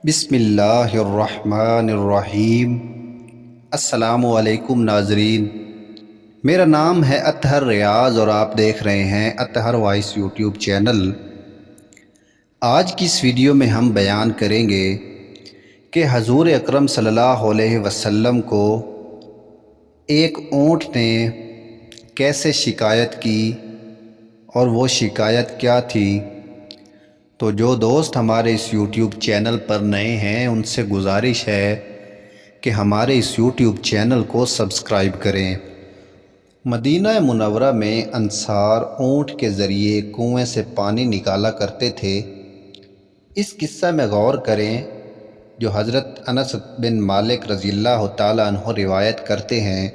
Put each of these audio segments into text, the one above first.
بسم اللہ الرحمن الرحیم۔ السلام علیکم ناظرین، میرا نام ہے اطہر ریاض اور آپ دیکھ رہے ہیں اطہر وائس یوٹیوب چینل۔ آج کی اس ویڈیو میں ہم بیان کریں گے کہ حضور اکرم صلی اللہ علیہ وسلم کو ایک اونٹ نے کیسے شکایت کی اور وہ شکایت کیا تھی۔ تو جو دوست ہمارے اس یوٹیوب چینل پر نئے ہیں ان سے گزارش ہے کہ ہمارے اس یوٹیوب چینل کو سبسکرائب کریں۔ مدینہ منورہ میں انصار اونٹ کے ذریعے کنویں سے پانی نکالا کرتے تھے۔ اس قصہ میں غور کریں جو حضرت انس بن مالک رضی اللہ تعالیٰ عنہ روایت کرتے ہیں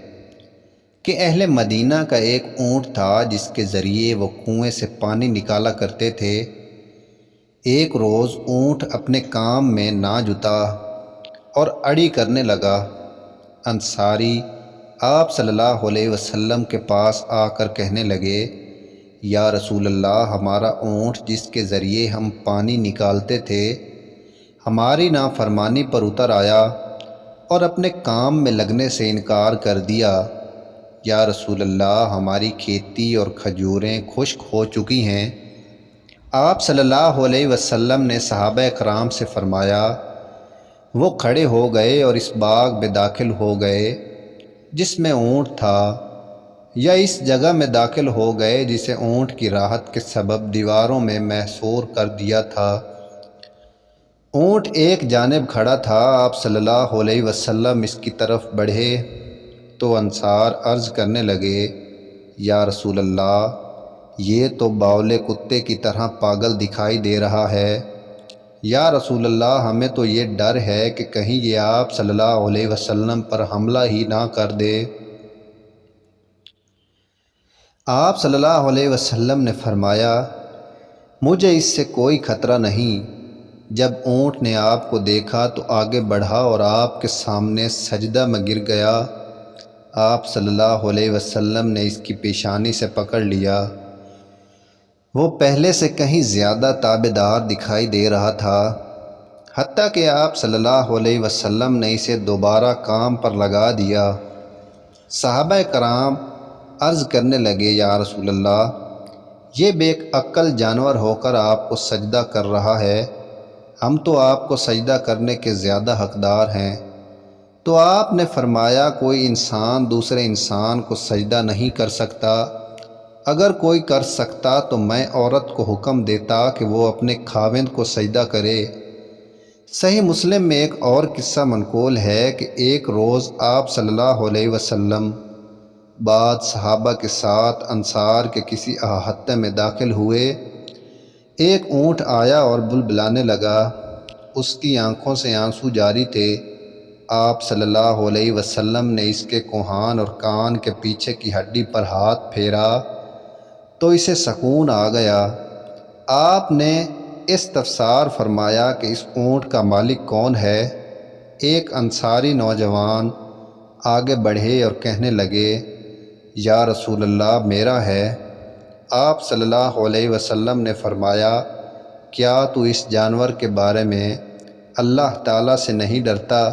کہ اہل مدینہ کا ایک اونٹ تھا جس کے ذریعے وہ کنویں سے پانی نکالا کرتے تھے۔ ایک روز اونٹ اپنے کام میں نہ جتا اور اڑی کرنے لگا۔ انصاری آپ صلی اللہ علیہ وسلم کے پاس آ کر کہنے لگے، یا رسول اللہ، ہمارا اونٹ جس کے ذریعے ہم پانی نکالتے تھے ہماری نافرمانی پر اتر آیا اور اپنے کام میں لگنے سے انکار کر دیا۔ یا رسول اللہ، ہماری کھیتی اور کھجوریں خشک ہو چکی ہیں۔ آپ صلی اللہ علیہ وسلم نے صحابہ کرام سے فرمایا، وہ کھڑے ہو گئے اور اس باغ میں داخل ہو گئے جس میں اونٹ تھا، یا اس جگہ میں داخل ہو گئے جسے اونٹ کی راحت کے سبب دیواروں میں محصور کر دیا تھا۔ اونٹ ایک جانب کھڑا تھا، آپ صلی اللہ علیہ وسلم اس کی طرف بڑھے تو انصار عرض کرنے لگے، یا رسول اللہ، یہ تو باولے کتے کی طرح پاگل دکھائی دے رہا ہے۔ یا رسول اللہ، ہمیں تو یہ ڈر ہے کہ کہیں یہ آپ صلی اللہ علیہ وسلم پر حملہ ہی نہ کر دے۔ آپ صلی اللہ علیہ وسلم نے فرمایا، مجھے اس سے کوئی خطرہ نہیں۔ جب اونٹ نے آپ کو دیکھا تو آگے بڑھا اور آپ کے سامنے سجدہ میں گر گیا۔ آپ صلی اللہ علیہ وسلم نے اس کی پیشانی سے پکڑ لیا۔ وہ پہلے سے کہیں زیادہ تابعدار دکھائی دے رہا تھا، حتیٰ کہ آپ صلی اللہ علیہ وسلم نے اسے دوبارہ کام پر لگا دیا۔ صحابہ کرام عرض کرنے لگے، یا رسول اللہ، یہ بے عقل جانور ہو کر آپ کو سجدہ کر رہا ہے، ہم تو آپ کو سجدہ کرنے کے زیادہ حقدار ہیں۔ تو آپ نے فرمایا، کوئی انسان دوسرے انسان کو سجدہ نہیں کر سکتا، اگر کوئی کر سکتا تو میں عورت کو حکم دیتا کہ وہ اپنے خاوند کو سجدہ کرے۔ صحیح مسلم میں ایک اور قصہ منقول ہے کہ ایک روز آپ صلی اللہ علیہ وسلم بعد صحابہ کے ساتھ انصار کے کسی احاطے میں داخل ہوئے۔ ایک اونٹ آیا اور بلبلانے لگا، اس کی آنکھوں سے آنسو جاری تھے۔ آپ صلی اللہ علیہ وسلم نے اس کے کوہان اور کان کے پیچھے کی ہڈی پر ہاتھ پھیرا تو اسے سکون آ گیا۔ آپ نے استفسار فرمایا کہ اس اونٹ کا مالک کون ہے؟ ایک انصاری نوجوان آگے بڑھے اور کہنے لگے، یا رسول اللہ، میرا ہے۔ آپ صلی اللہ علیہ وسلم نے فرمایا، کیا تو اس جانور کے بارے میں اللہ تعالیٰ سے نہیں ڈرتا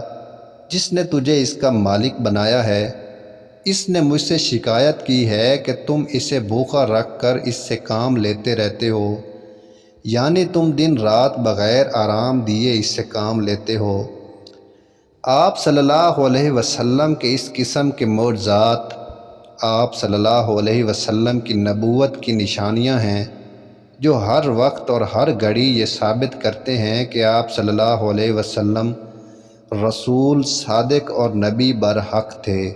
جس نے تجھے اس کا مالک بنایا ہے؟ اس نے مجھ سے شکایت کی ہے کہ تم اسے بھوکا رکھ کر اس سے کام لیتے رہتے ہو، یعنی تم دن رات بغیر آرام دیے اس سے کام لیتے ہو۔ آپ صلی اللہ علیہ وسلم کے اس قسم کے معجزات آپ صلی اللہ علیہ وسلم کی نبوت کی نشانیاں ہیں جو ہر وقت اور ہر گھڑی یہ ثابت کرتے ہیں کہ آپ صلی اللہ علیہ وسلم رسول، صادق اور نبی برحق تھے۔